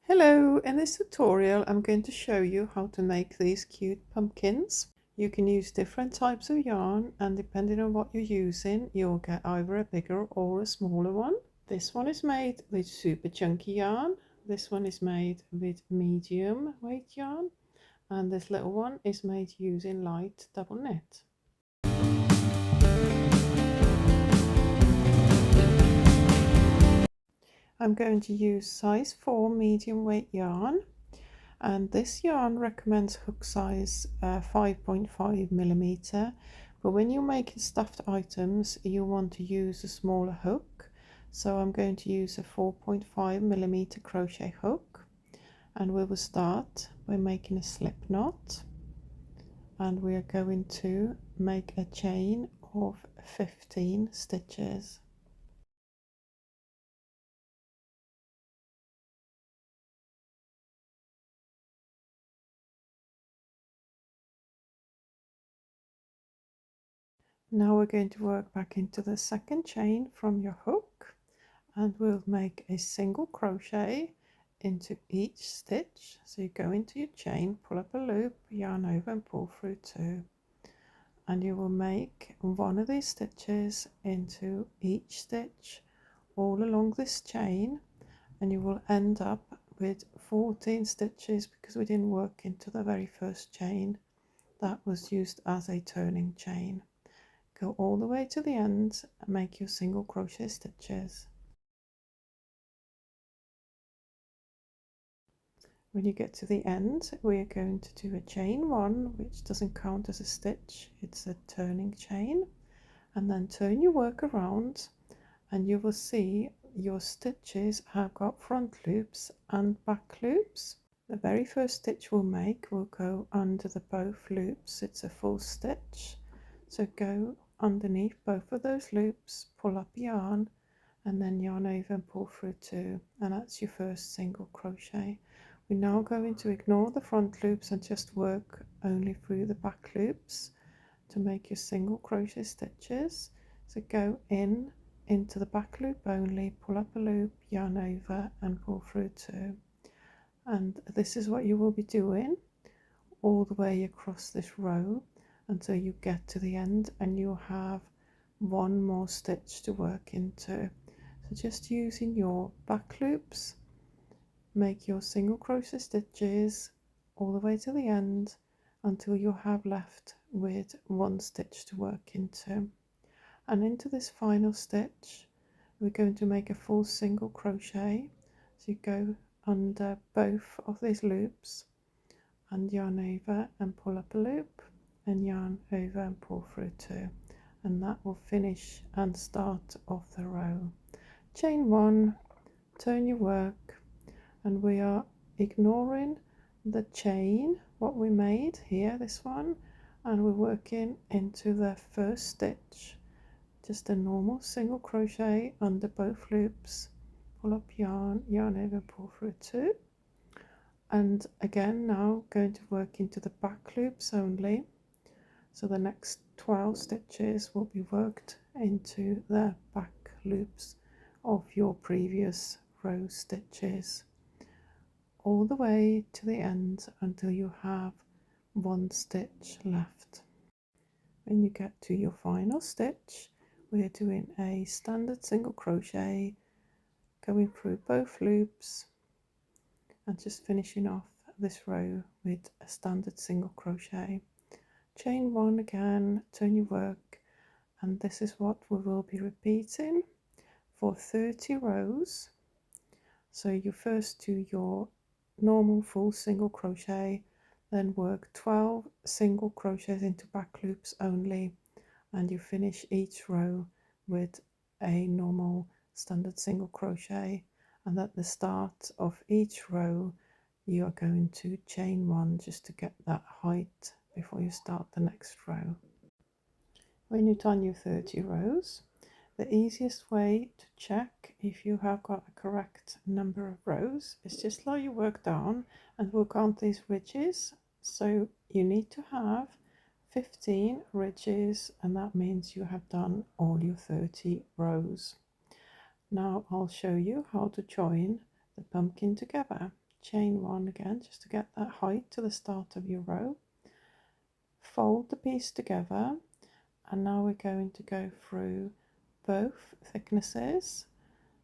Hello, in this tutorial I'm going to show you how to make these cute pumpkins. You can use different types of yarn, and depending on what you're using you'll get either a bigger or a smaller one. This one is made with super chunky yarn, this one is made with medium weight yarn, and this little one is made using light double knit. I'm going to use size 4 medium weight yarn, and this yarn recommends hook size 5.5 millimeter, but when you're making stuffed items you want to use a smaller hook, so I'm going to use a 4.5 millimeter crochet hook, and we will start by making a slip knot, and we are going to make a chain of 15 stitches. Now we're going to work back into the second chain from your hook, and we'll make a single crochet into each stitch. So you go into your chain, pull up a loop, yarn over and pull through 2, and you will make one of these stitches into each stitch all along this chain, and you will end up with 14 stitches because we didn't work into the very first chain that was used as a turning chain. Go all the way to the end and make your single crochet stitches. When you get to the end, we are going to do a chain 1, which doesn't count as a stitch, it's a turning chain, and then turn your work around, and you will see your stitches have got front loops and back loops. The very first stitch we'll make will go under the both loops. It's a full stitch, so go underneath both of those loops, pull up yarn, and then yarn over and pull through 2, and that's your first single crochet. We're now going to ignore the front loops and just work only through the back loops to make your single crochet stitches. So go into the back loop only, pull up a loop, yarn over and pull through 2, and this is what you will be doing all the way across this row until you get to the end, and you'll have one more stitch to work into. So just using your back loops, make your single crochet stitches all the way to the end until you have left with one stitch to work into. And into this final stitch we're going to make a full single crochet, so you go under both of these loops and yarn over and pull up a loop and yarn over and pull through 2, and that will finish and start off the row. Chain 1, turn your work, and we are ignoring the chain what we made here, this one, and we're working into the first stitch, just a normal single crochet under both loops, pull up yarn, yarn over, pull through 2, and again now going to work into the back loops only, so the next 12 stitches will be worked into the back loops of your previous row stitches all the way to the end until you have one stitch left. When you get to your final stitch, we're doing a standard single crochet, going through both loops and just finishing off this row with a standard single crochet. Chain 1 again, turn your work, and this is what we will be repeating for 30 rows. So you first do your normal full single crochet, then work 12 single crochets into back loops only, and you finish each row with a normal standard single crochet, and at the start of each row you are going to chain 1 just to get that height before you start the next row. When you've done your 30 rows, the easiest way to check if you have got a correct number of rows is just slow your work down and we'll count these ridges. So you need to have 15 ridges, and that means you have done all your 30 rows. Now I'll show you how to join the pumpkin together. chain one again just to get that height to the start of your row. Fold the piece together, and now we're going to go through both thicknesses.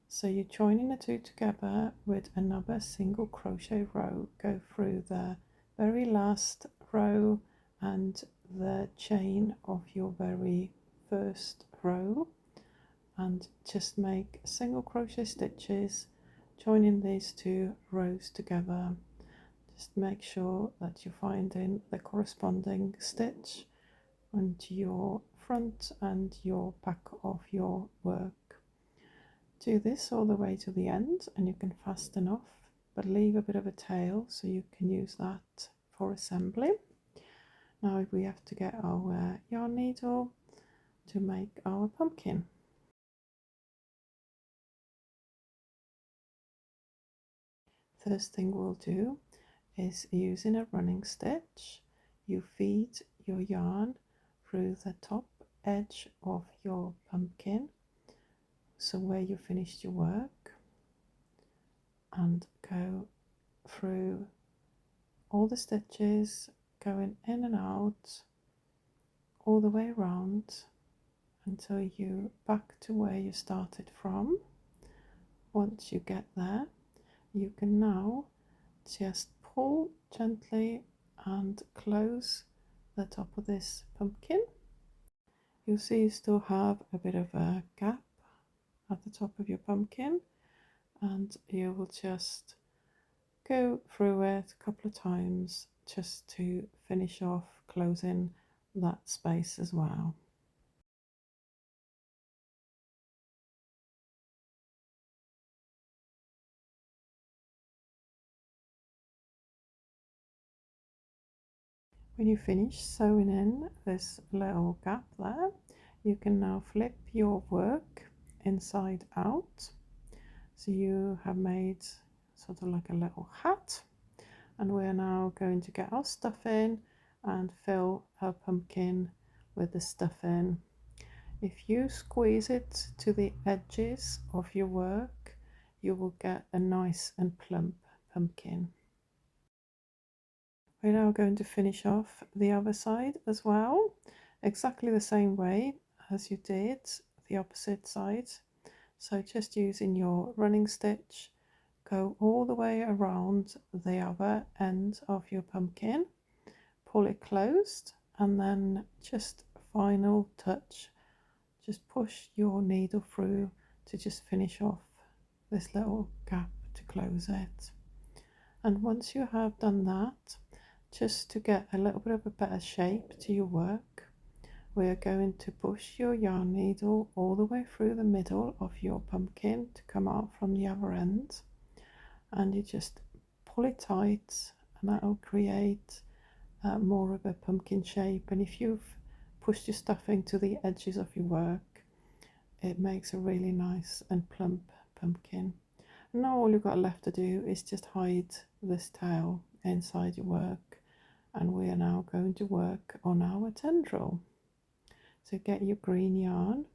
So you're joining the two together with another single crochet row. Go through the very last row and the chain of your very first row, and just make single crochet stitches joining these two rows together. Just make sure that you're finding the corresponding stitch onto your front and your back of your work. Do this all the way to the end and you can fasten off, but leave a bit of a tail so you can use that for assembly. Now we have to get our yarn needle to make our pumpkin. First thing we'll do is, using a running stitch, you feed your yarn through the top edge of your pumpkin, so where you finished your work, and go through all the stitches, going in and out all the way around until you back to where you started from. Once you get there, you can now just pull gently and close the top of this pumpkin. You'll see you still have a bit of a gap at the top of your pumpkin, and you will just go through it a couple of times just to finish off closing that space as well. When you finish sewing in this little gap there, you can now flip your work inside out. So you have made sort of like a little hat, and we're now going to get our stuff in and fill our pumpkin with the stuff in. If you squeeze it to the edges of your work, you will get a nice and plump pumpkin. We're now going to finish off the other side as well, exactly the same way as you did the opposite side. So just using your running stitch, go all the way around the other end of your pumpkin, pull it closed, and then just final touch, just push your needle through to just finish off this little gap to close it. And once you have done that, just to get a little bit of a better shape to your work, we are going to push your yarn needle all the way through the middle of your pumpkin to come out from the other end, and you just pull it tight, and that will create more of a pumpkin shape. And if you've pushed your stuffing to the edges of your work, it makes a really nice and plump pumpkin. Now all you've got left to do is just hide this tail inside your work, and we are now going to work on our tendril. So get your green yarn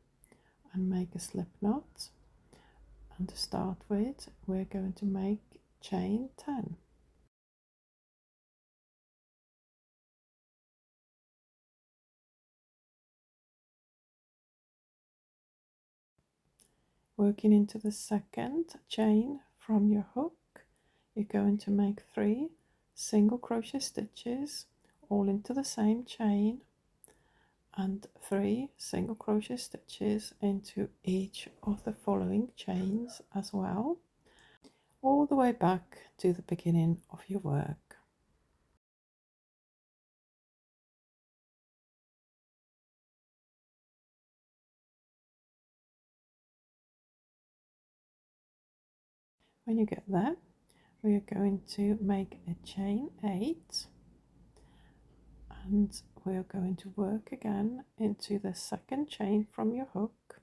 and make a slip knot, and to start with we're going to make chain 10. Working into the second chain from your hook, you're going to make 3 single crochet stitches all into the same chain, and 3 single crochet stitches into each of the following chains as well, all the way back to the beginning of your work. When you get there, we are going to make a chain 8, and we are going to work again into the second chain from your hook,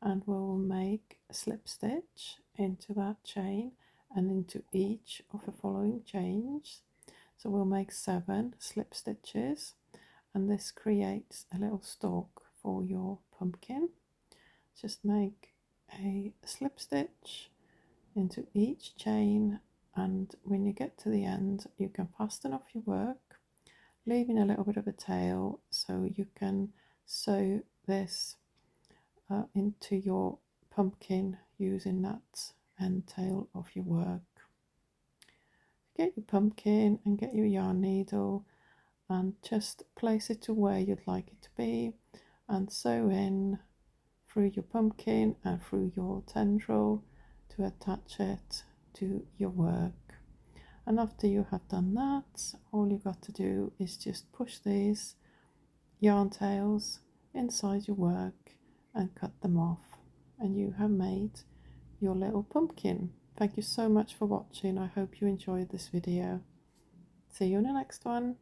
and we will make a slip stitch into that chain and into each of the following chains. So we'll make 7 slip stitches, and this creates a little stalk for your pumpkin. Just make a slip stitch into each chain and when you get to the end you can fasten off your work, leaving a little bit of a tail so you can sew this into your pumpkin using that end tail of your work. Get your pumpkin and get your yarn needle and just place it to where you'd like it to be and sew in through your pumpkin and through your tendril to attach it to your work. And after you have done that, all you've got to do is just push these yarn tails inside your work and cut them off, and you have made your little pumpkin. Thank you so much for watching. I hope you enjoyed this video. See you in the next one.